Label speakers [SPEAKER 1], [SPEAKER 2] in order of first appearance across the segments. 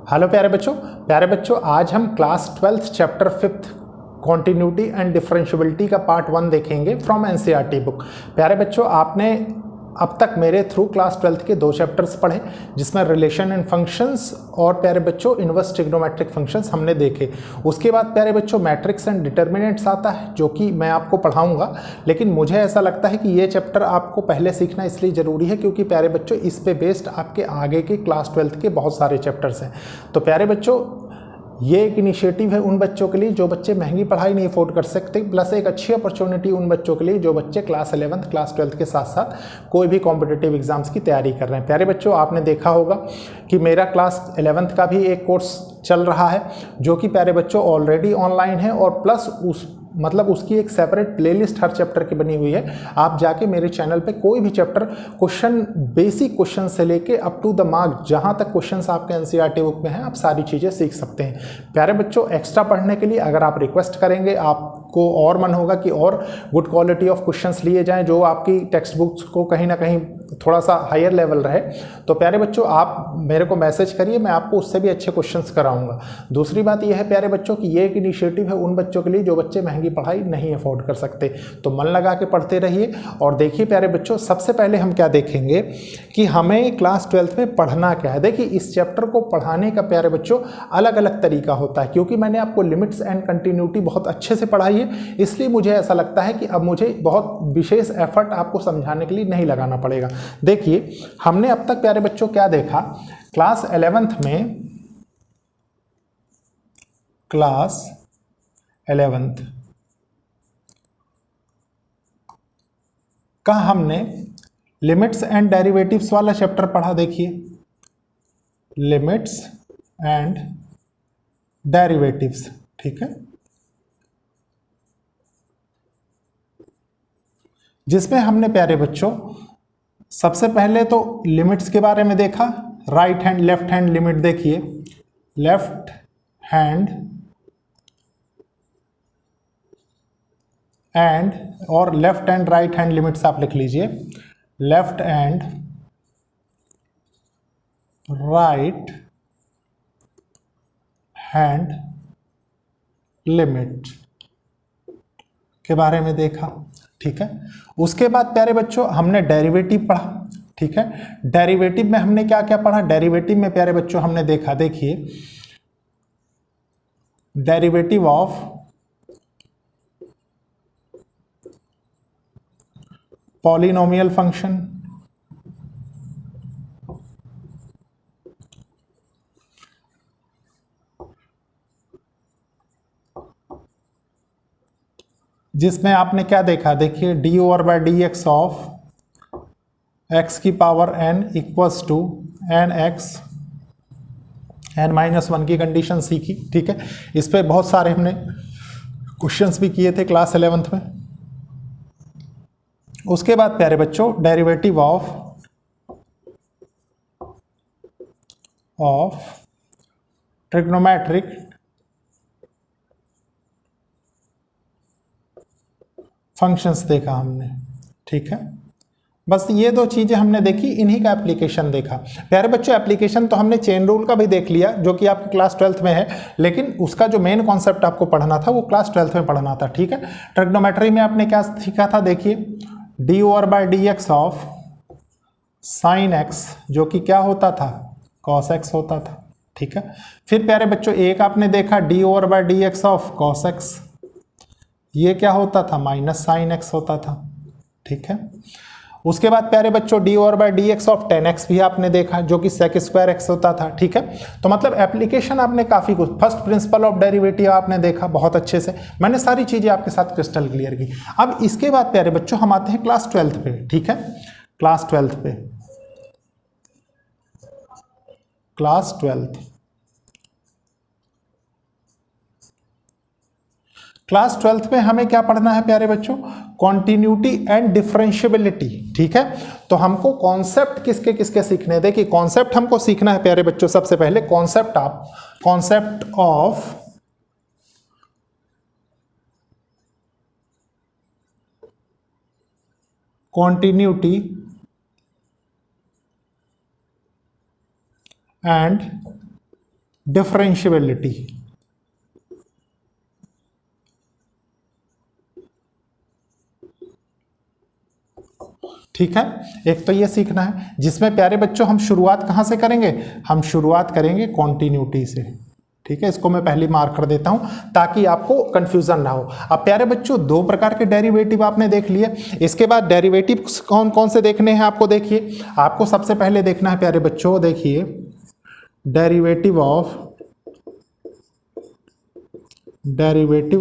[SPEAKER 1] Hello प्यारे बच्चों आज हम class 12th chapter 5th continuity and differentiability का पार्ट 1 देखेंगे फ्रॉम एनसीईआरटी बुक। प्यारे बच्चों, आपने अब तक मेरे थ्रू क्लास 12th के 2 चैप्टर्स पढ़े जिसमें रिलेशन एंड फंक्शंस और प्यारे बच्चों इनवर्स ट्रिग्नोमेट्रिक फंक्शंस हमने देखे। उसके बाद प्यारे बच्चों मैट्रिक्स एंड डिटर्मिनेंट्स आता है जो कि मैं आपको पढ़ाऊंगा, लेकिन मुझे ऐसा लगता है कि ये चैप्टर आपको पहले सीखना इसलिए ज़रूरी है क्योंकि प्यारे बच्चों इस पे बेस्ड आपके आगे के क्लास 12th के बहुत सारे चैप्टर्स हैं। तो प्यारे बच्चों ये एक इनिशिएटिव है उन बच्चों के लिए जो बच्चे महंगी पढ़ाई नहीं अफोर्ड कर सकते, प्लस एक अच्छी अपॉर्चुनिटी उन बच्चों के लिए जो बच्चे क्लास 11th क्लास 12th के साथ साथ कोई भी कॉम्पिटिटिव एग्जाम्स की तैयारी कर रहे हैं। प्यारे बच्चों, आपने देखा होगा कि मेरा क्लास 11th का भी एक कोर्स चल रहा है जो कि प्यारे बच्चों ऑलरेडी ऑनलाइन है और प्लस उसकी एक सेपरेट प्लेलिस्ट हर चैप्टर की बनी हुई है। आप जाके मेरे चैनल पे कोई भी चैप्टर क्वेश्चन, बेसिक क्वेश्चन से लेके अप टू द मार्क जहां तक क्वेश्चंस आपके एनसीईआरटी बुक में हैं, आप सारी चीज़ें सीख सकते हैं। प्यारे बच्चों, एक्स्ट्रा पढ़ने के लिए अगर आप रिक्वेस्ट करेंगे, आपको और मन होगा कि और गुड क्वालिटी ऑफ क्वेश्चंस लिए जाएँ जो आपकी टेक्स्ट बुक्स को कहीं ना कहीं थोड़ा सा हायर लेवल रहे, तो प्यारे बच्चों आप मेरे को मैसेज करिए, मैं आपको उससे भी अच्छे क्वेश्चंस कराऊंगा। दूसरी बात यह है प्यारे बच्चों कि ये एक इनिशिएटिव है उन बच्चों के लिए जो बच्चे महंगी पढ़ाई नहीं अफोर्ड कर सकते। तो मन लगा के पढ़ते रहिए। और देखिए प्यारे बच्चों, सबसे पहले हम क्या देखेंगे कि हमें क्लास 12th में पढ़ना क्या है। देखिए इस चैप्टर को पढ़ाने का प्यारे बच्चों अलग अलग तरीका होता है, क्योंकि मैंने आपको लिमिट्स एंड कंटिन्यूटी बहुत अच्छे से पढ़ाई है, इसलिए मुझे ऐसा लगता है कि अब मुझे बहुत विशेष एफर्ट आपको समझाने के लिए नहीं लगाना पड़ेगा। देखिए हमने अब तक प्यारे बच्चों क्या देखा, क्लास 11th में, क्लास 11th का हमने लिमिट्स एंड डेरिवेटिव्स वाला चैप्टर पढ़ा। देखिए लिमिट्स एंड डेरिवेटिव्स, ठीक है, जिसमें हमने प्यारे बच्चों सबसे पहले तो लिमिट्स के बारे में देखा। Right hand left hand limit देखिए, लेफ्ट हैंड एंड और left and right hand limits आप लिख लीजिए। Left and right hand limit के बारे में देखा, ठीक है। उसके बाद प्यारे बच्चों हमने डेरिवेटिव पढ़ा, ठीक है। डेरिवेटिव में हमने क्या क्या पढ़ा, डेरिवेटिव में प्यारे बच्चों हमने देखा, देखिए डेरिवेटिव ऑफ पॉलिनोमियल फंक्शन, जिसमें आपने क्या देखा, देखिए d over by d x of x की power n equals to n x n minus 1 की कंडीशन सीखी, ठीक है। इस पे बहुत सारे हमने क्वेश्चंस भी किए थे क्लास 11th में। उसके बाद प्यारे बच्चों डेरिवेटिव ऑफ ट्रिग्नोमेट्रिक फंक्शंस देखा हमने, ठीक है। बस ये 2 चीजें हमने देखी, इन्हीं का एप्लीकेशन देखा। प्यारे बच्चों एप्लीकेशन तो हमने चेन रूल का भी देख लिया जो कि आपके क्लास 12th में है, लेकिन उसका जो मेन कॉन्सेप्ट आपको पढ़ना था वो क्लास 12th में पढ़ना था, ठीक है। ट्रिग्नोमेट्री में आपने क्या सीखा था, देखिए d over by d x of sine x जो कि क्या होता था, कॉस एक्स होता था, ठीक है। फिर प्यारे बच्चों एक आपने देखा D over by d x of cos x, ये क्या होता था, माइनस साइन एक्स होता था, ठीक है। उसके बाद प्यारे बच्चों D over by d x of ten x भी आपने देखा जो कि सेक स्क्वायर एक्स होता था, ठीक है। तो मतलब एप्लीकेशन आपने काफी कुछ, फर्स्ट प्रिंसिपल ऑफ डेरिवेटिव आपने देखा बहुत अच्छे से, मैंने सारी चीजें आपके साथ क्रिस्टल क्लियर की। अब इसके बाद प्यारे बच्चों हम आते हैं क्लास 12th पे, ठीक है। क्लास 12th पे, क्लास 12th, क्लास 12th में हमें क्या पढ़ना है प्यारे बच्चों, कॉन्टिन्यूटी एंड डिफरेंशियबिलिटी, ठीक है। तो हमको कॉन्सेप्ट किसके किसके सीखने हैं, देखिए कॉन्सेप्ट हमको सीखना है प्यारे बच्चों सबसे पहले concept of continuity and differentiability. ठीक है, एक तो ये सीखना है, जिसमें प्यारे बच्चों हम शुरुआत कहाँ से करेंगे, हम शुरुआत करेंगे कॉन्टिन्यूटी से। ठीक है, इसको मैं पहली मार्क कर देता हूं ताकि आपको कंफ्यूजन ना हो। अब प्यारे बच्चों दो प्रकार के डेरिवेटिव आपने देख लिए, इसके बाद डेरिवेटिव कौन कौन से देखने हैं आपको, देखिए आपको सबसे पहले देखना है प्यारे बच्चों, देखिए डेरिवेटिव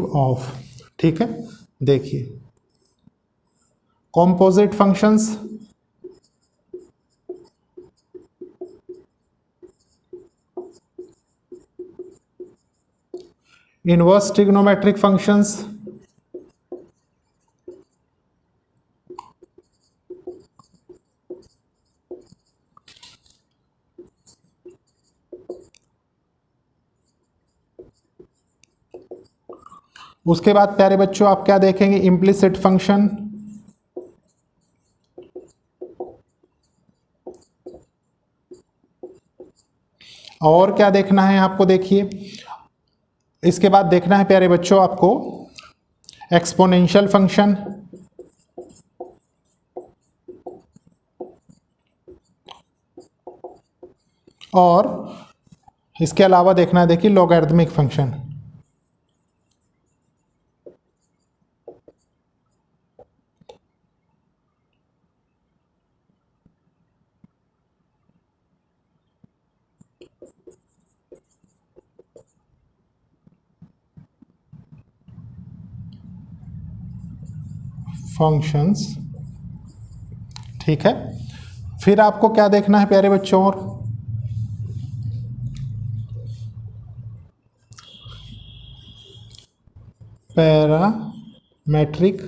[SPEAKER 1] ऑफ, ठीक है, देखिए composite functions, inverse trigonometric functions, उसके बाद प्यारे बच्चों आप क्या देखेंगे, इम्प्लिसिट फंक्शन, और क्या देखना है आपको, देखिए इसके बाद देखना है प्यारे बच्चों आपको एक्सपोनेंशियल फंक्शन, और इसके अलावा देखना है देखिए लॉगरिदमिक फंक्शन। फंक्शंस, ठीक है, फिर आपको क्या देखना है प्यारे बच्चों, और पैरामेट्रिक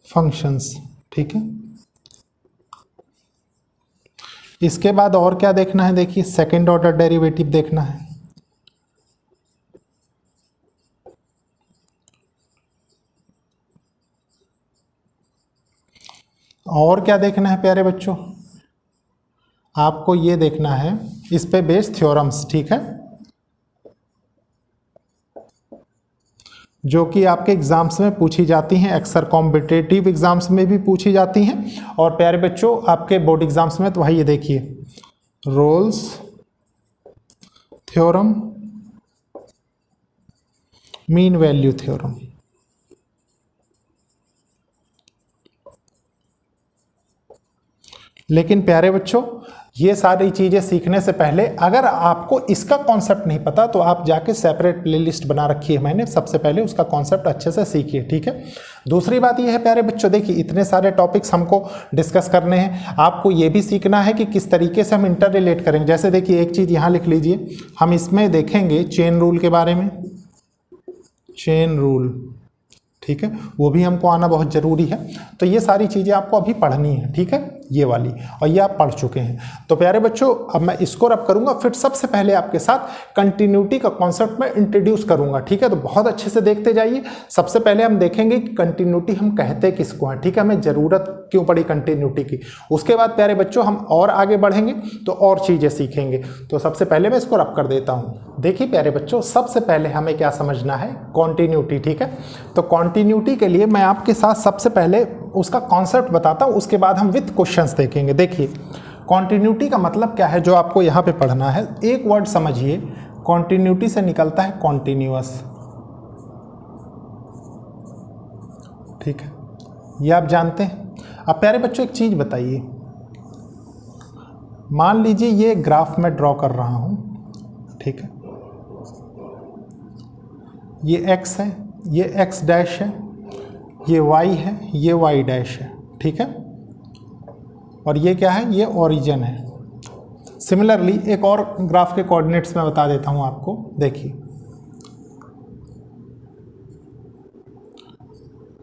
[SPEAKER 1] फंक्शंस, ठीक है, इसके बाद और क्या देखना है, देखिए सेकंड ऑर्डर डेरिवेटिव देखना है, और क्या देखना है प्यारे बच्चों, आपको ये देखना है इस पे बेस्ड थ्योरम्स, ठीक है, जो कि आपके एग्जाम्स में पूछी जाती हैं, अक्सर कॉम्पिटिटिव एग्जाम्स में भी पूछी जाती हैं, और प्यारे बच्चों आपके बोर्ड एग्जाम्स में तो भाई ये देखिए Rolle's theorem, mean value theorem. लेकिन प्यारे बच्चों ये सारी चीज़ें सीखने से पहले अगर आपको इसका कॉन्सेप्ट नहीं पता तो आप जाके सेपरेट प्लेलिस्ट बना रखी है मैंने, सबसे पहले उसका कॉन्सेप्ट अच्छे से सीखिए, ठीक है। दूसरी बात ये है प्यारे बच्चों, देखिए इतने सारे टॉपिक्स हमको डिस्कस करने हैं, आपको ये भी सीखना है कि किस तरीके से हम इंटर रिलेट करेंगे। जैसे देखिए एक चीज़ यहाँ लिख लीजिए, हम इसमें देखेंगे चेन रूल के बारे में, चेन रूल, ठीक है, वो भी हमको आना बहुत ज़रूरी है। तो ये सारी चीज़ें आपको अभी पढ़नी है, ठीक है, ये वाली, और ये आप पढ़ चुके हैं। तो प्यारे बच्चों अब मैं इसको रब करूँगा, फिर सबसे पहले आपके साथ कंटिन्यूटी का कॉन्सेप्ट मैं इंट्रोड्यूस करूँगा, ठीक है। तो बहुत अच्छे से देखते जाइए। सबसे पहले हम देखेंगे कि कंटिन्यूटी हम कहते किसको हैं, ठीक है, हमें ज़रूरत क्यों पड़ी कंटिन्यूटी की। उसके बाद प्यारे बच्चों हम और आगे बढ़ेंगे तो और चीज़ें सीखेंगे। तो सबसे पहले मैं इसको रब कर देता हूँ। देखिए प्यारे बच्चों सबसे पहले हमें क्या समझना है, कॉन्टिन्यूटी, ठीक है। तो कॉन्टिन्यूटी के लिए मैं आपके साथ सबसे पहले उसका कॉन्सेप्ट बताता हूँ, उसके बाद हम विथ क्वेश्चंस देखेंगे। देखिए कॉन्टिन्यूटी का मतलब क्या है जो आपको यहाँ पे पढ़ना है, एक वर्ड समझिए, कॉन्टिन्यूटी से निकलता है कॉन्टिन्यूअस, ठीक है, ये आप जानते हैं। अब प्यारे बच्चों एक चीज़ बताइए, मान लीजिए ये ग्राफ में ड्रॉ कर रहा हूँ, ठीक है, ये x है, ये x डैश है, ये y है, ये y डैश है, ठीक है, और ये क्या है, ये ओरिजिन है। सिमिलरली एक और ग्राफ के कोऑर्डिनेट्स मैं बता देता हूँ आपको। देखिए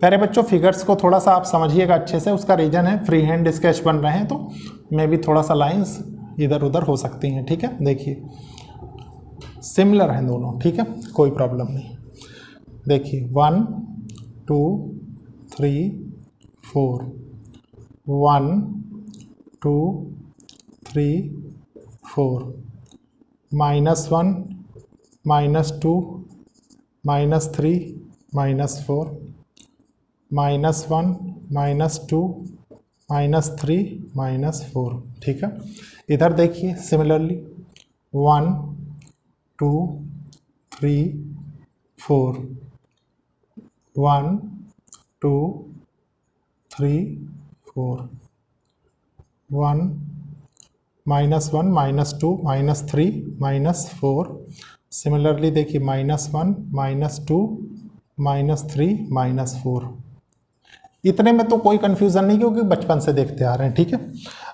[SPEAKER 1] प्यारे बच्चों फिगर्स को थोड़ा सा आप समझिएगा अच्छे से, उसका रीजन है फ्री हैंड स्केच बन रहे हैं तो मे भी थोड़ा सा लाइंस इधर उधर हो सकती हैं, ठीक है। देखिए सिमिलर हैं दोनों, ठीक है, कोई प्रॉब्लम नहीं। देखिए 1 2 3 4, 1 2 3 4, -1 -2 -3 -4 -1 -2 -3 -4। ठीक है, इधर देखिए सिमिलरली 1 2 3 4 1 2 3 4 1 -1 -2 -3 -4। सिमिलरली देखिए -1 -2 -3 -4। इतने में तो कोई कंफ्यूजन नहीं क्योंकि बचपन से देखते आ रहे हैं। ठीक है,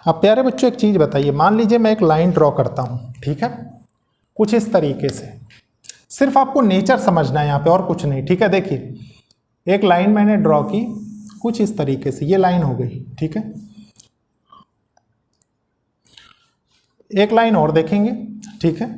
[SPEAKER 1] अब प्यारे बच्चों एक चीज़ बताइए, मान लीजिए मैं एक लाइन ड्रॉ करता हूँ। ठीक है, कुछ इस तरीके से, सिर्फ आपको नेचर समझना है यहाँ पे और कुछ नहीं। ठीक है, देखिए एक लाइन मैंने ड्रॉ की कुछ इस तरीके से, ये लाइन हो गई। ठीक है, एक लाइन और देखेंगे। ठीक है,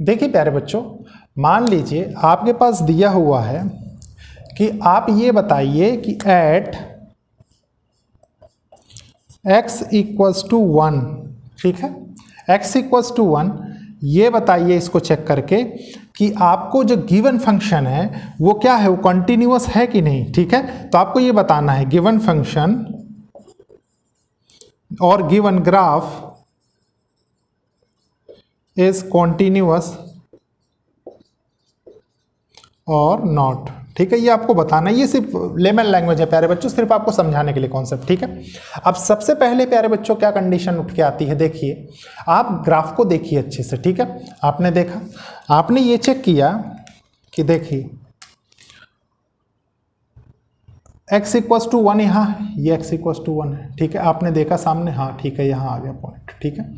[SPEAKER 1] देखिए प्यारे बच्चों, मान लीजिए आपके पास दिया हुआ है कि आप ये बताइए कि एट x इक्वल्स टू 1। ठीक है, x इक्वल्स टू 1, ये बताइए इसको चेक करके कि आपको जो गिवन फंक्शन है वो क्या है, वो कंटिन्यूअस है कि नहीं। ठीक है, तो आपको ये बताना है गिवन फंक्शन और गिवन ग्राफ इज कॉन्टिन्यूअस और नॉट। ठीक है, ये आपको बताना है, ये सिर्फ लेमन लैंग्वेज है प्यारे बच्चों, सिर्फ आपको समझाने के लिए कॉन्सेप्ट। ठीक है, अब सबसे पहले प्यारे बच्चों क्या कंडीशन उठ के आती है, देखिए आप ग्राफ को देखिए अच्छे से। ठीक है, आपने देखा, आपने ये चेक किया कि देखिए x इक्वल्स टू 1 यहाँ है, ये x इक्वल्स टू 1 है। ठीक है, आपने देखा सामने, हाँ ठीक है, यहाँ आ गया पॉइंट। ठीक है,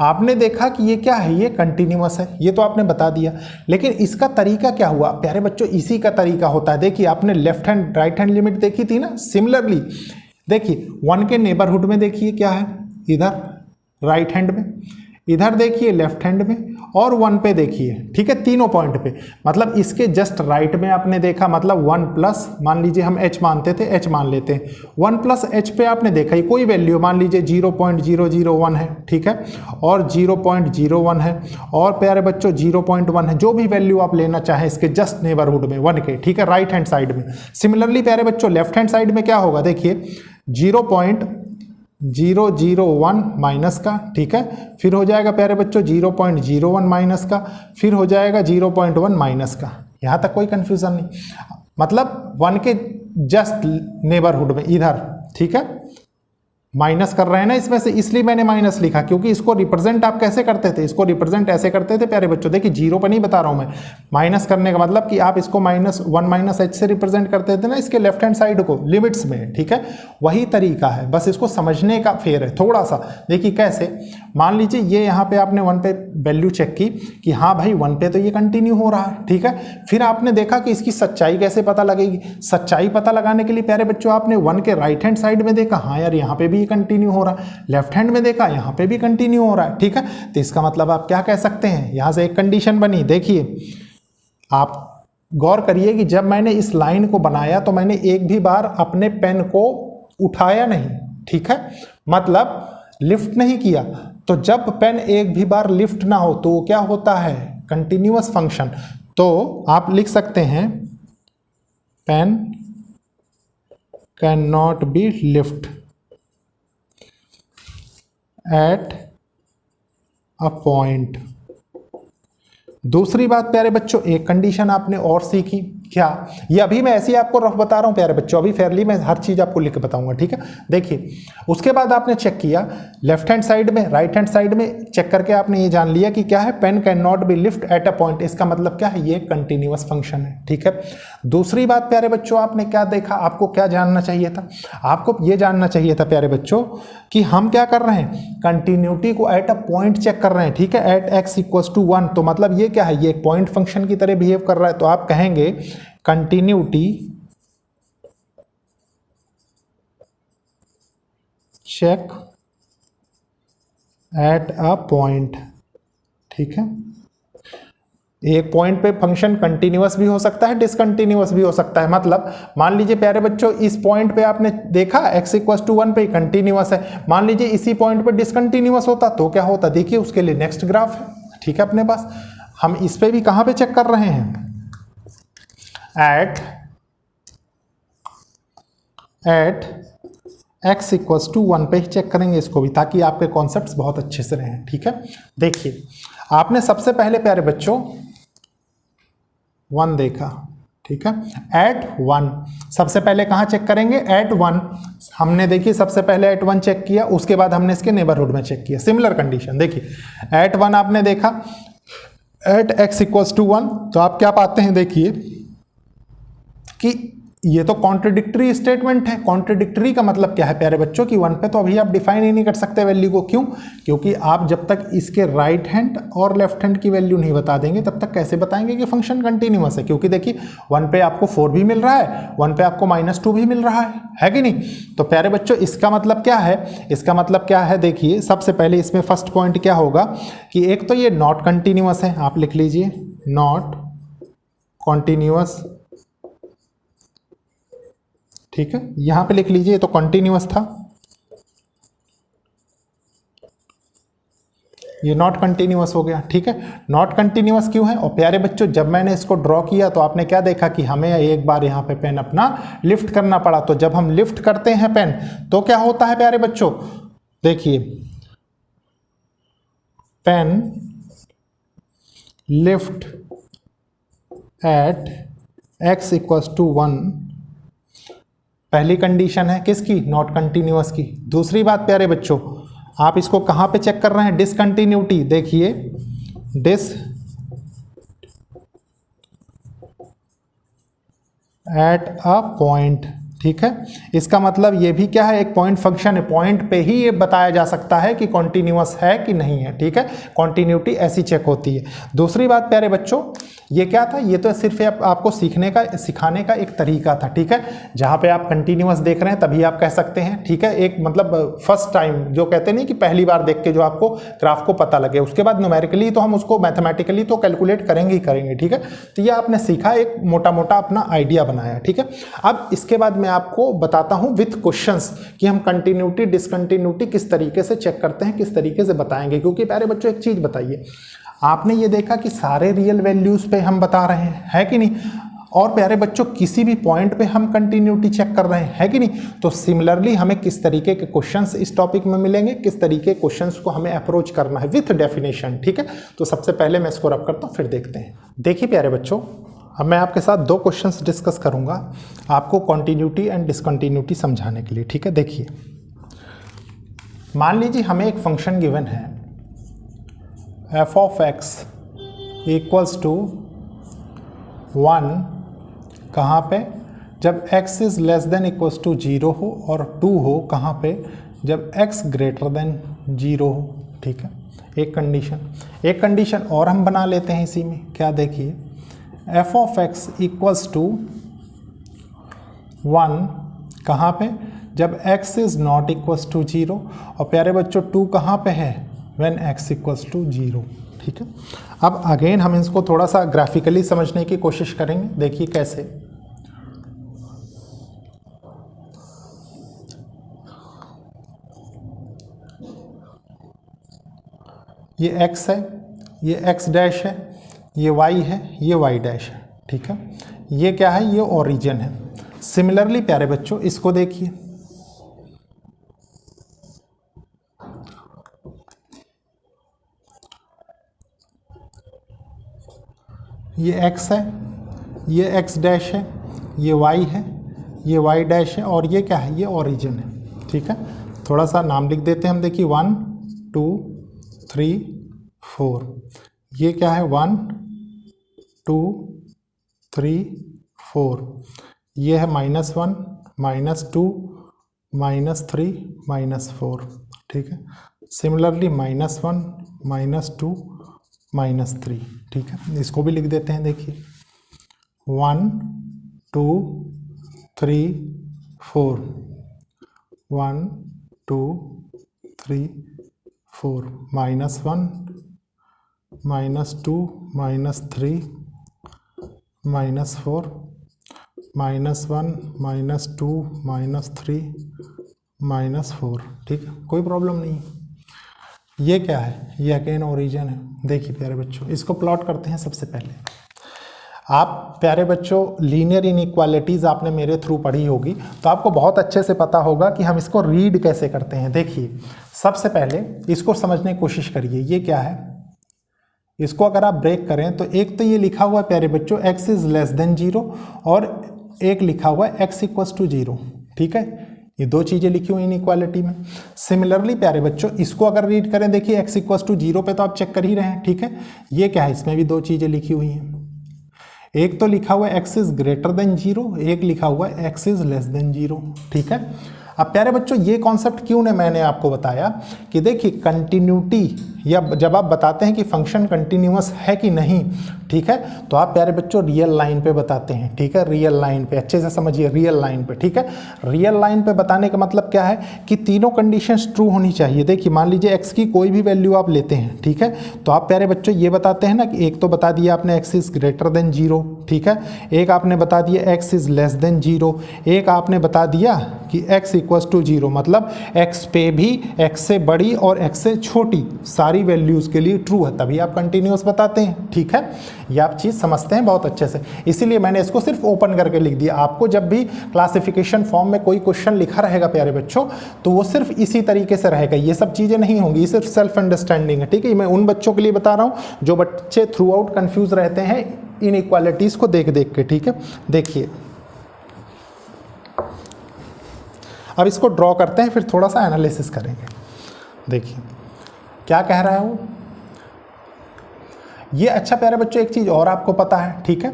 [SPEAKER 1] आपने देखा कि ये क्या है, ये कंटिन्यूअस है, ये तो आपने बता दिया। लेकिन इसका तरीका क्या हुआ प्यारे बच्चों, इसी का तरीका होता है। देखिए आपने left hand right hand limit देखी थी ना, सिमिलरली देखिए 1 के नेबरहुड में देखिए क्या है, इधर राइट हैंड में, इधर देखिए लेफ्ट हैंड में, और 1 पे देखिए। ठीक है, तीनों पॉइंट पे, मतलब इसके जस्ट राइट में आपने देखा, मतलब 1 प्लस, मान लीजिए हम h मानते थे, h मान लेते हैं, 1 प्लस h पे आपने देखा ये कोई वैल्यू, मान लीजिए 0.001 है। ठीक है, और 0.01 है, और प्यारे बच्चों 0.1 है, जो भी वैल्यू आप लेना चाहें इसके जस्ट नेबरहुड में 1 के। ठीक है, राइट हैंड साइड में। सिमिलरली प्यारे बच्चों लेफ्ट हैंड साइड में क्या होगा, देखिए 0.001 माइनस का। ठीक है, फिर हो जाएगा प्यारे बच्चों 0.01 माइनस का, फिर हो जाएगा 0.1 माइनस का। यहाँ तक कोई कंफ्यूजन नहीं, मतलब 1 के जस्ट नेबरहुड में इधर। ठीक है, माइनस कर रहे हैं ना इसमें से, इसलिए मैंने माइनस लिखा, क्योंकि इसको रिप्रेजेंट आप कैसे करते थे, इसको रिप्रेजेंट ऐसे करते थे प्यारे बच्चों, देखिए जीरो पर नहीं बता रहा हूं मैं, माइनस करने का मतलब कि आप इसको -1 - h से रिप्रेजेंट करते थे ना इसके लेफ्ट हैंड साइड को लिमिट्स में। ठीक है, वही तरीका है, बस इसको समझने का फेर है थोड़ा सा। देखिए कैसे, मान लीजिए ये यहाँ पे आपने 1 पे वैल्यू चेक की कि हाँ भाई 1 पे तो ये कंटिन्यू हो रहा है। ठीक है, फिर आपने देखा कि इसकी सच्चाई कैसे पता लगेगी, सच्चाई पता लगाने के लिए प्यारे बच्चों आपने 1 के राइट हैंड साइड में देखा, हाँ यार यहाँ पे भी कंटिन्यू हो रहा है, लेफ्ट हैंड में देखा यहाँ पे भी कंटिन्यू हो रहा है। ठीक है, तो इसका मतलब आप क्या कह सकते हैं, यहां से एक कंडीशन बनी। देखिए आप गौर करिए कि जब मैंने इस लाइन को बनाया तो मैंने एक भी बार अपने पेन को उठाया नहीं। ठीक है, मतलब लिफ्ट नहीं किया। तो जब पेन एक भी बार लिफ्ट ना हो तो क्या होता है, कंटिन्यूअस फंक्शन। तो आप लिख सकते हैं pen can not be lift at a point. दूसरी बात प्यारे बच्चों, एक कंडीशन आपने और सीखी, क्या, ये अभी मैं ऐसे ही आपको रफ बता रहा हूं प्यारे बच्चों, अभी फेयरली मैं हर चीज आपको लिख के बताऊंगा। ठीक है, देखिए उसके बाद आपने चेक किया लेफ्ट हैंड साइड में, राइट हैंड साइड में चेक करके आपने ये जान लिया कि क्या है, pen can not be lift at a point. इसका मतलब क्या है, ये कंटिन्यूअस फंक्शन है। ठीक है, दूसरी बात प्यारे बच्चों आपने क्या देखा, आपको क्या जानना चाहिए था, आपको ये जानना चाहिए था प्यारे बच्चों कि हम क्या कर रहे हैं, कंटिन्यूटी को एट अ पॉइंट चेक कर रहे हैं। ठीक है, एट x इक्वल्स टू 1, तो मतलब ये क्या है, ये एक पॉइंट फंक्शन की तरह बिहेव कर रहा है। तो आप कहेंगे continuity check at a point. ठीक है, एक पॉइंट पे फंक्शन कंटिन्यूअस भी हो सकता है, डिसकंटिन्यूअस भी हो सकता है। मतलब मान लीजिए प्यारे बच्चों, इस पॉइंट पे आपने देखा x = 1 पे कंटिन्यूअस है, मान लीजिए इसी पॉइंट पे डिसकंटिन्यूअस होता तो क्या होता, देखिए उसके लिए नेक्स्ट ग्राफ है। ठीक है, अपने पास हम इस पे भी कहां पे चेक कर रहे हैं, एट x = 1 पे ही चेक करेंगे इसको भी, ताकि आपके कॉन्सेप्ट्स बहुत अच्छे से रहें। ठीक है, देखिए आपने सबसे पहले प्यारे बच्चों 1 देखा। ठीक है, एट 1 सबसे पहले कहां चेक करेंगे, एट 1 हमने देखिए सबसे पहले एट 1 चेक किया, उसके बाद हमने इसके नेबरहुड में चेक किया। सिमिलर कंडीशन देखिए, एट 1 आपने देखा, एट x = 1 तो आप क्या पाते हैं, देखिए कि ये तो कॉन्ट्रडिक्टरी स्टेटमेंट है। कॉन्ट्रडिक्टरी का मतलब क्या है प्यारे बच्चों, कि 1 पे तो अभी आप डिफाइन ही नहीं कर सकते वैल्यू को। क्यों, क्योंकि आप जब तक इसके राइट हैंड और लेफ्ट हैंड की वैल्यू नहीं बता देंगे तब तक कैसे बताएंगे कि फंक्शन कंटिन्यूअस है। क्योंकि देखिए 1 पे आपको 4 भी मिल रहा है, 1 पे आपको -2 भी मिल रहा है कि नहीं। तो प्यारे बच्चों इसका मतलब क्या है, इसका मतलब क्या है, देखिए सबसे पहले इसमें फर्स्ट पॉइंट क्या होगा कि एक तो ये नॉट कंटिन्यूअस है, आप लिख लीजिए नॉट कॉन्टिन्यूअस। ठीक है, यहां पे लिख लीजिए, तो कंटिन्यूअस था, ये नॉट कंटिन्यूअस हो गया। ठीक है, नॉट कंटिन्यूअस क्यों है, और प्यारे बच्चों जब मैंने इसको ड्रॉ किया तो आपने क्या देखा कि हमें एक बार यहां पे पेन अपना लिफ्ट करना पड़ा। तो जब हम लिफ्ट करते हैं पेन तो क्या होता है प्यारे बच्चों, देखिए पेन लिफ्ट एट x = 1 पहली कंडीशन है किसकी, नॉट कंटिन्यूअस की। दूसरी बात प्यारे बच्चों, आप इसको कहां पे चेक कर रहे हैं, डिसकंटिन्यूटी। देखिए डिस एट अ पॉइंट। ठीक है, इसका मतलब ये भी क्या है, एक पॉइंट फंक्शन है, पॉइंट पे ही ये बताया जा सकता है कि कॉन्टिन्यूअस है कि नहीं है। ठीक है, कॉन्टिन्यूटी ऐसी चेक होती है। दूसरी बात प्यारे बच्चों, ये क्या था, ये तो सिर्फ आपको सिखाने का एक तरीका था। ठीक है, जहां पे आप कंटिन्यूअस देख रहे हैं तभी आप कह सकते हैं। ठीक है, एक मतलब फर्स्ट टाइम जो कहते नहीं कि पहली बार देख के जो आपको ग्राफ को पता लगे, उसके बाद न्यूमेरिकली तो हम उसको मैथमेटिकली तो कैलकुलेट करेंगे ही करेंगे। ठीक है, तो ये आपने सीखा, एक मोटा मोटा अपना आइडिया बनाया। ठीक है, अब इसके बाद मैं आपको बताता हूं विथ क्वेश्चंस कि हम कंटिन्यूटी डिसकंटिन्यूटी किस तरीके से चेक करते हैं, किस तरीके से बताएंगे। क्योंकि प्यारे बच्चों एक चीज बताइए, आपने ये देखा कि सारे रियल वैल्यूज पे हम बता रहे हैं, है कि नहीं, और प्यारे बच्चों किसी भी पॉइंट पे हम कंटिन्यूटी चेक कर रहे हैं, है कि नहीं। तो सिमिलरली हमें किस तरीके के क्वेश्चंस इस टॉपिक में मिलेंगे, किस तरीके के क्वेश्चंस को हमें अप्रोच करना है विथ डेफिनेशन। ठीक है, तो सबसे पहले मैं इसको रब करता हूं, फिर देखते हैं। देखिए प्यारे बच्चों, अब मैं आपके साथ 2 क्वेश्चंस डिस्कस करूंगा आपको कॉन्टिन्यूटी एंड डिसकंटिन्यूटी समझाने के लिए। ठीक है, देखिए मान लीजिए हमें एक फंक्शन गिवन है f(x) = 1 कहाँ पे, जब x ≤ 0 हो, और 2 हो कहाँ पे, जब x > 0 हो। ठीक है, एक कंडीशन और हम बना लेते हैं इसी में, क्या देखिए f(x) = 1 कहाँ पे, जब x ≠ 0, और प्यारे बच्चों 2 कहाँ पे है, when x = 0। ठीक है, अब अगेन हम इसको थोड़ा सा ग्राफिकली समझने की कोशिश करेंगे। देखिए कैसे, ये x है, ये x' है, ये y है, ये y' है। ठीक है, ये क्या है, ये ओरिजिन है। सिमिलरली प्यारे बच्चों इसको देखिए, ये x है, ये x' है, ये y है, ये y' है, और ये क्या है, ये ओरिजिन है। ठीक है, थोड़ा सा नाम लिख देते हैं हम। देखिए 1 2 3 4, ये क्या है 1 2 3 4, ये है -1 -2 -3 -4। ठीक है, सिमिलरली -1 -2 -3। ठीक है, इसको भी लिख देते हैं। देखिए 1 2 3 4, 1 2 3 4 -1 -2 -3 -4 -1 -2 -3 -4। ठीक है, कोई प्रॉब्लम नहीं। ये क्या है? ये अगेन ओरिजिन है। देखिए प्यारे बच्चों, इसको प्लॉट करते हैं। सबसे पहले आप प्यारे बच्चों लीनियर इनइक्वालिटीज़ आपने मेरे थ्रू पढ़ी होगी, तो आपको बहुत अच्छे से पता होगा कि हम इसको रीड कैसे करते हैं। देखिए सबसे पहले इसको समझने की कोशिश करिए। ये क्या है? इसको अगर आप ब्रेक करें तो एक तो ये लिखा हुआ है प्यारे बच्चों x इज लेस देन 0 और एक लिखा हुआ है x इक्वल्स टू 0। ठीक है, ये दो चीज़ें लिखी हुई इनइक्वालिटी में। सिमिलरली प्यारे बच्चों इसको अगर रीड करें, देखिए x इक्वल्स टू 0 पे तो आप चेक कर ही रहे हैं। ठीक है, ये क्या है? इसमें भी दो चीज़ें लिखी हुई हैं। एक तो लिखा हुआ है x इज ग्रेटर देन 0, एक लिखा हुआ है x इज लेस देन 0। ठीक है, अब प्यारे बच्चों ये कॉन्सेप्ट क्यों ने मैंने आपको बताया कि देखिए कंटिन्यूटी या जब आप बताते हैं कि फंक्शन कंटिन्यूअस है कि नहीं, ठीक है, तो आप प्यारे बच्चों रियल लाइन पे बताते हैं। ठीक है, रियल लाइन पे, अच्छे से समझिए, रियल लाइन पे। ठीक है, रियल लाइन पे बताने का मतलब क्या है कि तीनों कंडीशंस ट्रू होनी चाहिए। देखिए मान लीजिए x की कोई भी वैल्यू आप लेते हैं, ठीक है, तो आप प्यारे बच्चों ये बताते हैं ना कि एक तो बता दिया आपने x इज ग्रेटर देन 0, ठीक है, एक आपने बता दिया x इज लेस देन 0, एक आपने बता दिया कि x इक्वल्स टू 0, मतलब x पे भी x से बड़ी और x से छोटी सारी वैल्यूज़ के लिए ट्रू है, तभी आप कंटिन्यूअस बताते हैं। ठीक है, ये आप चीज़ समझते हैं बहुत अच्छे से, इसीलिए मैंने इसको सिर्फ ओपन करके लिख दिया। आपको जब भी क्लासिफिकेशन फॉर्म में कोई क्वेश्चन लिखा रहेगा प्यारे बच्चों, तो वो सिर्फ इसी तरीके से रहेगा, ये सब चीज़ें नहीं होंगी, ये सिर्फ सेल्फ अंडरस्टैंडिंग है। ठीक है, मैं उन बच्चों के लिए बता रहा हूँ जो बच्चे थ्रू आउट कन्फ्यूज रहते हैं इनइक्वालिटीज़ को देख देख के। ठीक है, देखिए अब इसको ड्रॉ करते हैं, फिर थोड़ा सा एनालिसिस करेंगे। देखिए क्या कह रहा है वो, ये अच्छा प्यारे बच्चों एक चीज़ और आपको पता है। ठीक है,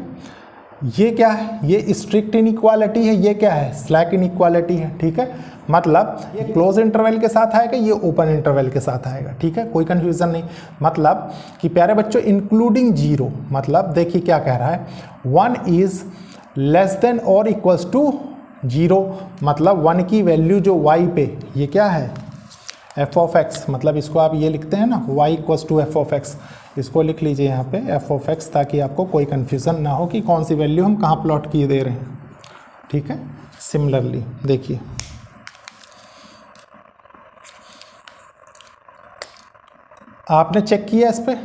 [SPEAKER 1] ये क्या है? ये स्ट्रिक्ट इनइक्वालिटी है, ये क्या है? स्लैक इनइक्वालिटी है। ठीक है, मतलब ये क्लोज इंटरवल के साथ आएगा, ये ओपन इंटरवल के साथ आएगा। ठीक है, कोई कंफ्यूजन नहीं। मतलब कि प्यारे बच्चों इंक्लूडिंग 0, मतलब देखिए क्या कह रहा है, 1 इज लेस देन और इक्वल्स टू 0, मतलब 1 की वैल्यू जो y पे, ये क्या है? f ऑफ x, मतलब इसको आप ये लिखते हैं ना y equals to f of x, इसको लिख लीजिए यहाँ पे f ऑफ x, ताकि आपको कोई कन्फ्यूज़न ना हो कि कौन सी वैल्यू हम कहाँ प्लॉट किए दे रहे हैं। ठीक है, सिमिलरली देखिए आपने चेक किया इस पे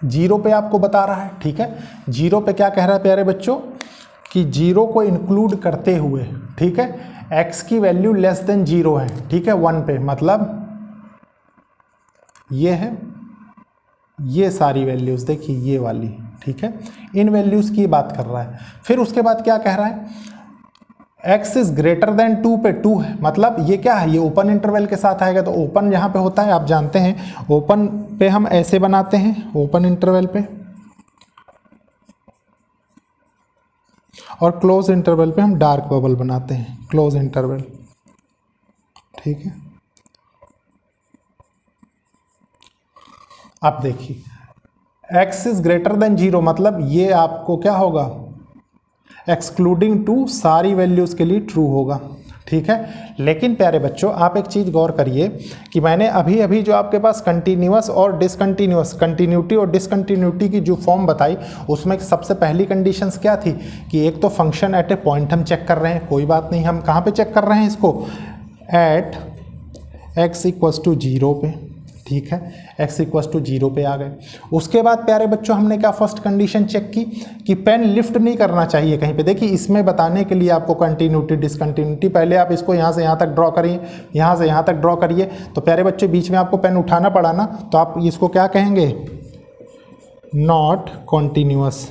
[SPEAKER 1] 0 पे आपको बता रहा है। ठीक है, 0 पे क्या कह रहा है प्यारे बच्चों कि 0 को इंक्लूड करते हुए, ठीक है, x की वैल्यू लेस देन 0 है। ठीक है, 1 पे, मतलब ये है, ये सारी वैल्यूज़ देखिए ये वाली। ठीक है, इन वैल्यूज़ की बात कर रहा है। फिर उसके बाद क्या कह रहा है, x इज ग्रेटर देन 2 पे 2 है, मतलब ये क्या है? ये ओपन इंटरवल के साथ आएगा। तो ओपन यहाँ पे होता है, आप जानते हैं ओपन पे हम ऐसे बनाते हैं, ओपन इंटरवल पे, और क्लोज इंटरवल पे हम डार्क बबल बनाते हैं, क्लोज इंटरवल। ठीक है, अब देखिए x इज ग्रेटर देन 0, मतलब ये आपको क्या होगा? एक्सक्लूडिंग 2 सारी वैल्यूज़ के लिए ट्रू होगा। ठीक है, लेकिन प्यारे बच्चों आप एक चीज़ गौर करिए कि मैंने अभी अभी जो आपके पास कंटिन्यूअस और डिसकंटिन्यूअस, कंटिन्यूटी और डिसकंटिन्यूटी की जो फॉर्म बताई, उसमें सबसे पहली कंडीशंस क्या थी कि एक तो फंक्शन एट ए पॉइंट हम चेक कर रहे हैं, कोई बात नहीं, हम कहाँ पे चेक कर रहे हैं इसको? एट x इक्वल्स टू 0 पे। ठीक है, x इक्वल्स टू 0 पे आ गए। उसके बाद प्यारे बच्चों हमने क्या फर्स्ट कंडीशन चेक की कि पेन लिफ्ट नहीं करना चाहिए कहीं पे। देखिए इसमें बताने के लिए आपको कंटिन्यूटी डिसकंटिन्यूटी, पहले आप इसको यहाँ से यहाँ तक ड्रॉ करिए, यहाँ से यहाँ तक ड्रॉ करिए, तो प्यारे बच्चे बीच में आपको पेन उठाना पड़ा ना, तो आप इसको क्या कहेंगे? Not continuous.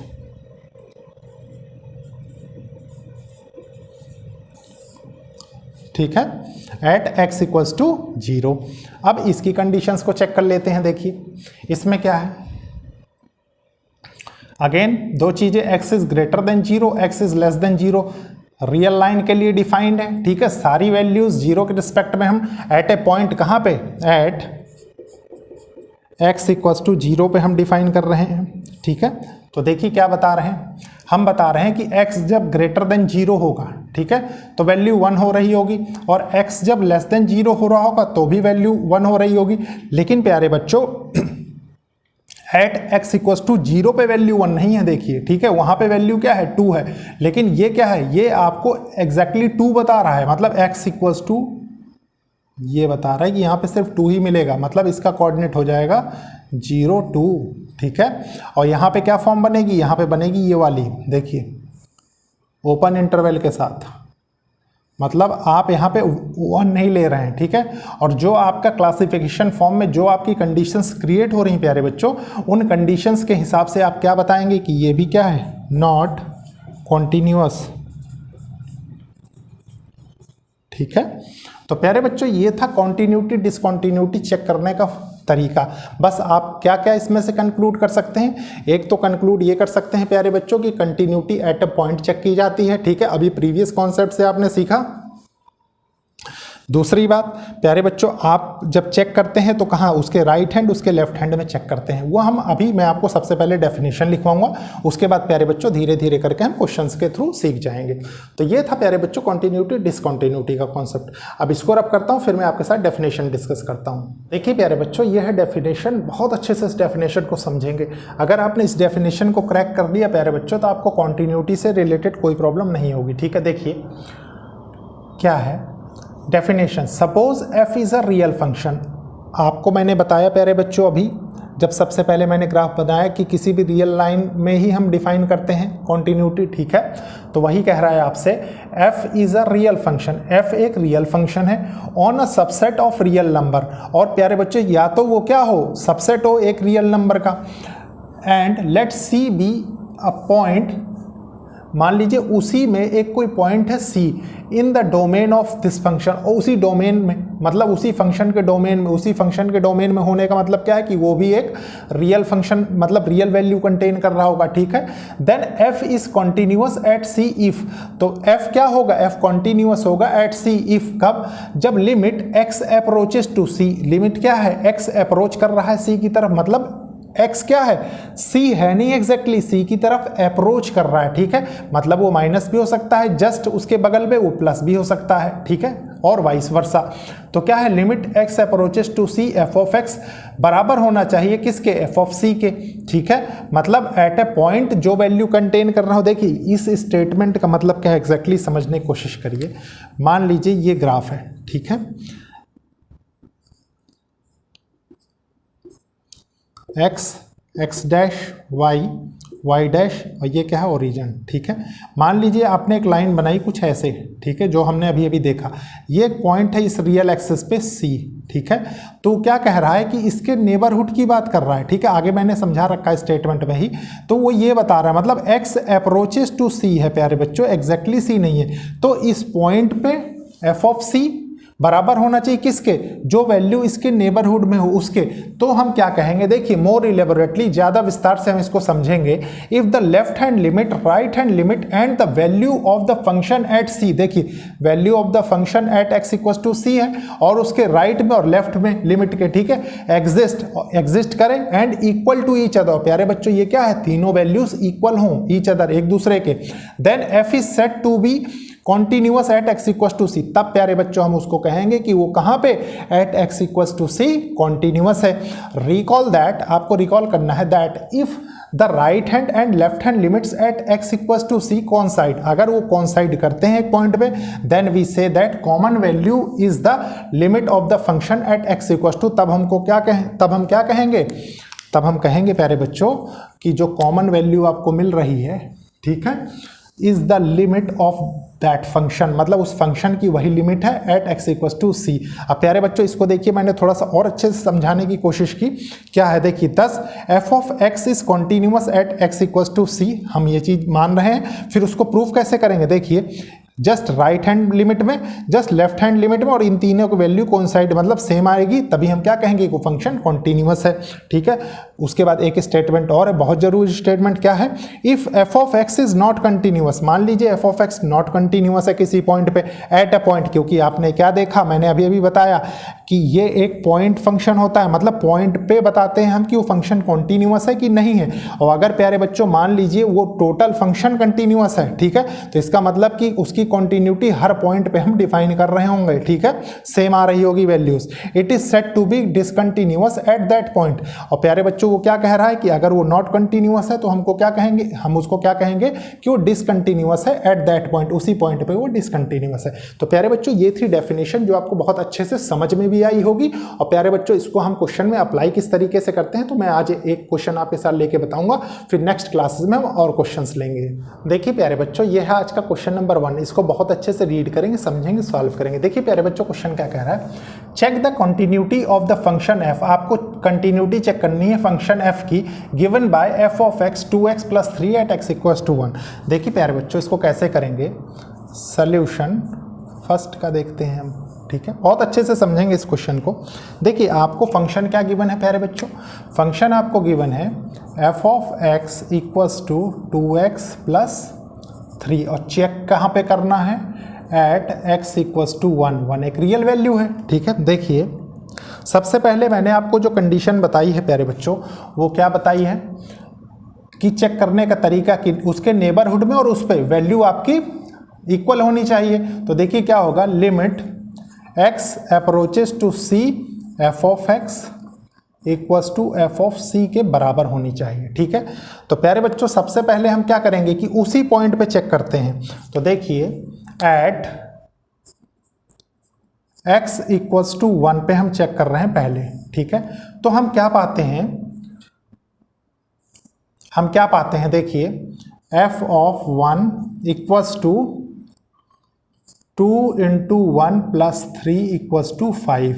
[SPEAKER 1] ठीक है, एट x इक्वल्स टू 0। अब इसकी कंडीशंस को चेक कर लेते हैं। देखिए इसमें क्या है, अगेन दो चीजें, x is greater than 0, x is less than 0, real line के लिए डिफाइंड है। ठीक है, सारी वैल्यूज 0 के रिस्पेक्ट में हम एट ए पॉइंट कहाँ पे? एट x इक्वल्स टू 0 पे हम डिफाइन कर रहे हैं। ठीक है, तो देखिए क्या बता रहे हैं, हम बता रहे हैं कि x जब ग्रेटर देन 0 होगा, ठीक है, तो वैल्यू 1 हो रही होगी, और x जब लेस देन 0 हो रहा होगा तो भी वैल्यू 1 हो रही होगी। लेकिन प्यारे बच्चों एट x इक्वल्स टू 0 पे वैल्यू 1 नहीं है, देखिए, ठीक है, वहां पे वैल्यू क्या है 2 है, लेकिन ये क्या है, ये आपको एग्जैक्टली 2 बता रहा है, मतलब x इक्वल्स टू ये बता रहा है कि यहाँ पे सिर्फ 2 ही मिलेगा, मतलब इसका कोऑर्डिनेट हो जाएगा 0 2, ठीक है। और यहाँ पे क्या फॉर्म बनेगी, यहाँ पे बनेगी ये वाली, देखिए, ओपन इंटरवल के साथ, मतलब आप यहाँ पे 1 नहीं ले रहे हैं, ठीक है। और जो आपका क्लासिफिकेशन फॉर्म में जो आपकी कंडीशंस क्रिएट हो रही हैं प्यारे बच्चों, उन कंडीशंस के हिसाब से आप क्या बताएंगे कि ये भी क्या है, नॉट कॉन्टिन्यूअस, ठीक है। तो प्यारे बच्चों ये था कॉन्टिन्यूटी डिसकॉन्टिन्यूटी चेक करने का तरीका। बस आप क्या क्या इसमें से कंक्लूड कर सकते हैं, एक तो कंक्लूड ये कर सकते हैं प्यारे बच्चों की continuity at a point check की जाती है, ठीक है, अभी प्रीवियस कॉन्सेप्ट से आपने सीखा। दूसरी बात प्यारे बच्चों, आप जब चेक करते हैं तो कहाँ, उसके राइट हैंड उसके लेफ्ट हैंड में चेक करते हैं, वो हम अभी मैं आपको सबसे पहले डेफिनेशन लिखवाऊंगा, उसके बाद प्यारे बच्चों धीरे धीरे करके हम क्वेश्चंस के थ्रू सीख जाएंगे। तो ये था प्यारे बच्चों कॉन्टिन्यूटी डिसकॉन्टिन्यूटी का कॉन्सेप्ट। अब इसको रब करता हूँ, फिर मैं आपके साथ डेफिनेशन डिस्कस करता हूँ। देखिए प्यारे बच्चों, ये है डेफिनेशन, बहुत अच्छे से इस डेफिनेशन को समझेंगे। अगर आपने इस डेफिनेशन को क्रैक कर लिया प्यारे बच्चों, तो आपको कॉन्टिन्यूटी से रिलेटेड कोई प्रॉब्लम नहीं होगी, ठीक है। देखिए क्या है definition, suppose f is a real function. आपको मैंने बताया प्यारे बच्चों अभी जब सबसे पहले मैंने ग्राफ बनाया कि किसी भी रियल लाइन में ही हम डिफाइन करते हैं कॉन्टिन्यूटी, ठीक है। तो वही कह रहा है आपसे f is a real function, f एक रियल फंक्शन है on a subset of real number. और प्यारे बच्चों या तो वो क्या हो, सबसेट हो एक रियल नंबर का, and let c be a point, मान लीजिए उसी में एक कोई पॉइंट है c in the domain of this function, और उसी डोमेन में, मतलब उसी फंक्शन के डोमेन में, उसी फंक्शन के डोमेन में होने का मतलब क्या है कि वो भी एक रियल फंक्शन, मतलब रियल वैल्यू कंटेन कर रहा होगा, ठीक है। Then f is continuous at c if, तो f क्या होगा, f कॉन्टिन्यूअस होगा एट c इफ, कब, जब limit x approaches to c, limit क्या है, x अप्रोच कर रहा है c की तरफ, मतलब x क्या है, c है नहीं एग्जैक्टली, c की तरफ अप्रोच कर रहा है, ठीक है, मतलब वो माइनस भी हो सकता है, जस्ट उसके बगल में वो प्लस भी हो सकता है, ठीक है, और वाइस वर्सा। तो क्या है, limit x approaches to c f of x बराबर होना चाहिए किसके, f ऑफ c के, ठीक है, मतलब एट ए पॉइंट जो वैल्यू कंटेन कर रहा हो। देखिए इस स्टेटमेंट का मतलब क्या है एग्जैक्टली समझने की कोशिश करिए। मान लीजिए ये ग्राफ है, ठीक है, x डैश y डैश, और ये क्या है ओरिजिन, ठीक है। मान लीजिए आपने एक लाइन बनाई कुछ ऐसे, ठीक है, जो हमने अभी अभी देखा, ये एक पॉइंट है इस रियल एक्सिस पे c, ठीक है। तो क्या कह रहा है कि इसके नेबरहुड की बात कर रहा है, ठीक है, आगे मैंने समझा रखा है स्टेटमेंट में ही। तो वो ये बता रहा है, मतलब x अप्रोचेस टू c है प्यारे बच्चों, एग्जैक्टली c नहीं है, तो इस पॉइंट पे f ऑफ c बराबर होना चाहिए किसके, जो वैल्यू इसके नेबरहुड में हो उसके। तो हम क्या कहेंगे, देखिए मोर इलेबोरेटली, ज्यादा विस्तार से हम इसको समझेंगे। If the left hand limit, right hand limit and the value of the function at c, देखिए value of the function at x equal to c है, और उसके राइट में और लेफ्ट में लिमिट के, ठीक है, एग्जिस्ट करें and equal to each other. प्यारे बच्चों ये क्या है, तीनों वैल्यूज इक्वल हों ईच अदर, एक दूसरे के, then f is set to be continuous at x equal to c। तब प्यारे बच्चों हम उसको कहेंगे कि वो कहाँ पे, at x equal to c continuous है। रिकॉल दैट, आपको रिकॉल करना है that if the right hand and left hand limits at x equal to c coincide, अगर वो कॉन्साइड करते हैं एक पॉइंट पे, then we say that common value is the limit of the function at x equal to, तब हमको क्या कहें, तब हम क्या कहेंगे, तब हम कहेंगे प्यारे बच्चों कि जो कॉमन वैल्यू आपको मिल रही है, ठीक है, is the limit of that function, मतलब उस फंक्शन की वही लिमिट है at x equal to c। अब प्यारे बच्चों इसको देखिए, मैंने थोड़ा सा और अच्छे से समझाने की कोशिश की। क्या है, देखिए this f of x is continuous at x equal to c, हम ये चीज मान रहे हैं, फिर उसको प्रूफ कैसे करेंगे, देखिए जस्ट राइट हैंड लिमिट में, जस्ट लेफ्ट हैंड लिमिट में, और इन तीनों की वैल्यू कोइंसाइड मतलब सेम आएगी, तभी हम क्या कहेंगे वो फंक्शन कॉन्टिन्यूअस है। ठीक है, उसके बाद एक स्टेटमेंट और है, बहुत जरूरी स्टेटमेंट, क्या है, if F of x is not continuous, मान लीजिए F of x not continuous है किसी पॉइंट पे, एट अ पॉइंट, क्योंकि आपने क्या देखा, मैंने अभी अभी बताया कि ये एक पॉइंट फंक्शन होता है, मतलब पॉइंट पे बताते हैं हम कि वो फंक्शन कॉन्टिन्यूअस है कि नहीं है। और अगर प्यारे बच्चों मान लीजिए वो टोटल फंक्शन कंटिन्यूअस है, ठीक है, तो इसका मतलब कि उसकी कॉन्टिन्यूटी हर पॉइंट पे हम डिफाइन कर रहे होंगे, ठीक है, सेम आ रही होगी values. It is said to be discontinuous at that point. और प्यारे बच्चों वो क्या कह रहा है कि अगर वो नॉट कंटिन्यूअस है तो हमको क्या कहेंगे, हम उसको क्या कहेंगे कि वो डिसकंटिन्यूअस है एट दैट पॉइंट, उसी पॉइंट पे वो डिसकंटिन्यूअस है। तो प्यारे बच्चों ये थी डेफिनेशन जो आपको बहुत अच्छे से समझ में भी आई होगी। और प्यारे बच्चों इसको हम क्वेश्चन में अप्लाई किस तरीके से करते हैं तो मैं आज एक क्वेश्चन आपके साथ लेके बताऊंगा, फिर नेक्स्ट क्लासेस में हम और क्वेश्चंस लेंगे। देखिए प्यारे बच्चों ये है आज का क्वेश्चन नंबर 1, इसको बहुत अच्छे से रीड करेंगे, समझेंगे, सॉल्व करेंगे। देखिए प्यारे बच्चों क्वेश्चन क्या कह रहा है, check the continuity of the function F, आपको कंटिन्यूटी चेक करनी है फंक्शन एफ की, given by F of X 2x + 3 एट x = 1। देखिए प्यारे बच्चों इसको कैसे करेंगे, सोल्यूशन फर्स्ट का देखते हैं हम, ठीक है, बहुत अच्छे से समझेंगे इस क्वेश्चन को। देखिए आपको फंक्शन क्या गिवन है प्यारे बच्चों, फंक्शन आपको गिवन है f ऑफ x = 2x + 3, और चेक कहाँ पे करना है, एट x = 1, 1 एक रियल वैल्यू है, ठीक है। देखिए सबसे पहले मैंने आपको जो कंडीशन बताई है प्यारे बच्चों वो क्या बताई है कि चेक करने का तरीका कि उसके नेबरहुड में और उस पर वैल्यू आपकी इक्वल होनी चाहिए। तो देखिए क्या होगा, limit x approaches to c f of x equals to f of c के बराबर होनी चाहिए, ठीक है। तो प्यारे बच्चों सबसे पहले हम क्या करेंगे कि उसी पॉइंट पे चेक करते हैं। तो देखिए एट x इक्वल्स टू 1 पे हम चेक कर रहे हैं पहले, ठीक है। तो हम क्या पाते हैं, देखिए f ऑफ 1 इक्वल्स टू 2 × 1 + 3 = 5,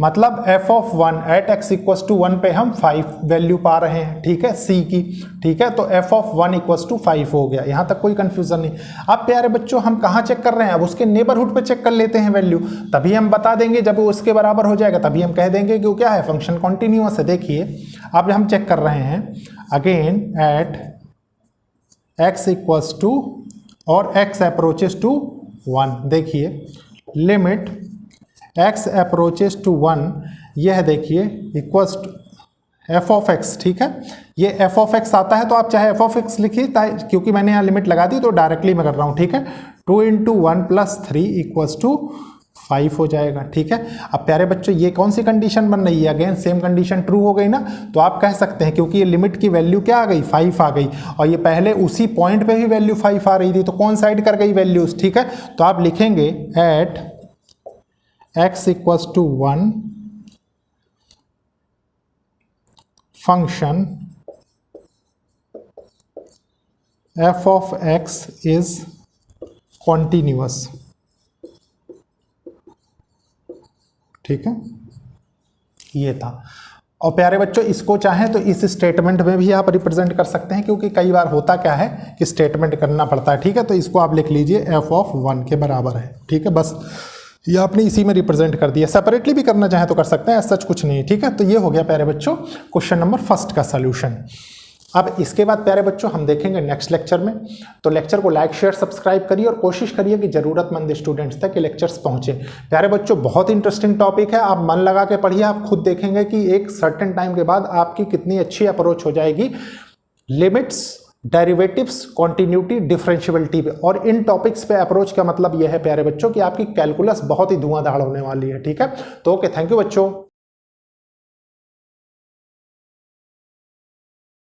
[SPEAKER 1] मतलब f ऑफ 1 एट x = 1 पे हम 5 वैल्यू पा रहे हैं, ठीक है, c की, ठीक है। तो f ऑफ 1 = 5 हो गया, यहां तक कोई कंफ्यूजन नहीं। अब प्यारे बच्चों हम कहां चेक कर रहे हैं, अब उसके नेबरहुड पे चेक कर लेते हैं वैल्यू, तभी हम बता देंगे, जब वो उसके बराबर हो जाएगा तभी हम कह देंगे कि वो क्या है, फंक्शन कॉन्टिन्यूअस है। देखिए अब हम चेक कर रहे हैं अगेन एट x = और x अप्रोचेस टू 1, देखिए लिमिट x अप्रोचेस टू 1, यह देखिए equals to f of x, ठीक है। ये f ऑफ x आता है तो आप चाहे f ऑफ x लिखिए, क्योंकि मैंने यहाँ लिमिट लगा दी तो डायरेक्टली मैं कर रहा हूँ, ठीक है। 2 × 1 + 3 = 5 हो जाएगा, ठीक है। अब प्यारे बच्चों ये कौन सी कंडीशन बन रही है, अगेन सेम कंडीशन ट्रू हो गई ना। तो आप कह सकते हैं क्योंकि ये लिमिट की वैल्यू क्या आ गई, 5 आ गई, और ये पहले उसी पॉइंट पे भी वैल्यू 5 आ रही थी, तो कौन साइड कर गई वैल्यूज, ठीक है। तो आप लिखेंगे at x = 1 function f of x is continuous, ठीक है, ये था। और प्यारे बच्चों इसको चाहें तो इस स्टेटमेंट में भी आप रिप्रेजेंट कर सकते हैं, क्योंकि कई बार होता क्या है कि स्टेटमेंट करना पड़ता है, ठीक है। तो इसको आप लिख लीजिए f ऑफ 1 के बराबर है, ठीक है, बस ये आपने इसी में रिप्रेजेंट कर दिया। सेपरेटली भी करना चाहे तो कर सकते हैं, सच कुछ नहीं, ठीक है। तो ये हो गया प्यारे बच्चों क्वेश्चन नंबर 1 का सोल्यूशन। अब इसके बाद प्यारे बच्चों हम देखेंगे नेक्स्ट लेक्चर में, तो लेक्चर को लाइक शेयर सब्सक्राइब करिए और कोशिश करिए कि ज़रूरतमंद स्टूडेंट्स तक ये लेक्चर्स पहुंचे। प्यारे बच्चों बहुत इंटरेस्टिंग टॉपिक है, आप मन लगा के पढ़िए, आप खुद देखेंगे कि एक सर्टेन टाइम के बाद आपकी कितनी अच्छी अप्रोच हो जाएगी लिमिट्स, डेरिवेटिव्स, कॉन्टिन्यूटी, डिफरेंशियबिलिटी पे। और इन टॉपिक्स पे अप्रोच का मतलब यह है प्यारे बच्चों कि आपकी कैलकुलस बहुत ही धुआंधार होने वाली है, ठीक है। तो ओके, थैंक यू बच्चों।